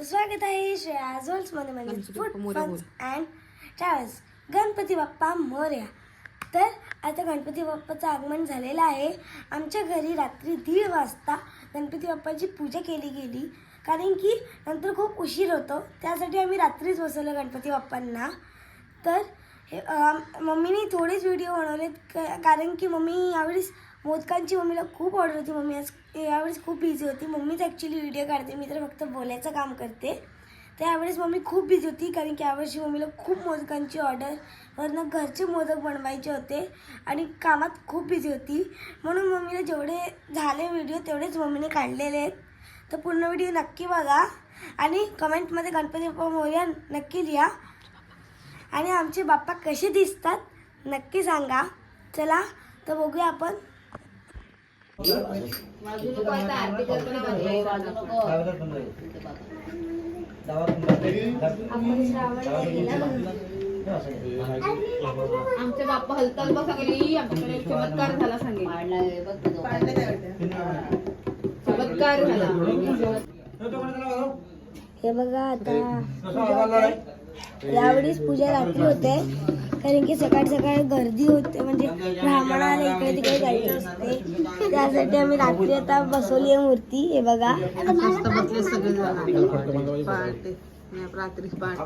स्वागत आहे श्रेया झोल्स मध्ये म्हणजे food फन्स and travels. Ganpati Bappa Morya. तर आता गणपती बाप्पाचं आगमन झालेलं आहे. आमच्या घरी रात्री 1:30 वाजता गणपती बाप्पाची पूजा केली गेली, कारण की नंतर खूप उशीर होतो, त्यासाठी आम्ही रात्रीच बसवलं गणपती बाप्पांना. तर मम्मीने थोडेच व्हिडिओ बनवलेत, कारण की मम्मी यावेळेस मोदकांची मम्मीला खूप ऑर्डर होती. मम्मी यावेळेस खूप बिझी होती. मम्मीच ॲक्च्युली व्हिडिओ काढते, मी तर फक्त बोलायचं काम करते. तर यावेळेस मम्मी खूप बिझी होती, कारण की यावर्षी मम्मीला खूप मोदकांची ऑर्डर, वरनं घरचे मोदक बनवायचे होते आणि कामात खूप बिझी होती. म्हणून मम्मीला जेवढे झाले व्हिडिओ तेवढेच मम्मीने काढलेले आहेत. तर पूर्ण व्हिडिओ नक्की बघा आणि कमेंटमध्ये गणपती बाप्पा मोरया नक्की लिहा आणि आमचे बाप्पा कसे दिसतात नक्की सांगा. चला तर बघूया आपण. आमचे बाप्पा हलताल बघ सांगली, आमच्याकडे चमत्कार झाला सांगेल, चमत्कार झाला. हे बघा आता यावेळेस पूजा रात्री होते, कारण की सकाळ सकाळ गर्दी होते, म्हणजे ब्राह्मणाला इकडे तिकडे जायचं असते, त्यासाठी आम्ही रात्री आता बसवली आहे मूर्ती. हे बघा मस्त बसले सगळे जण पहाटे, रात्री पहाटे.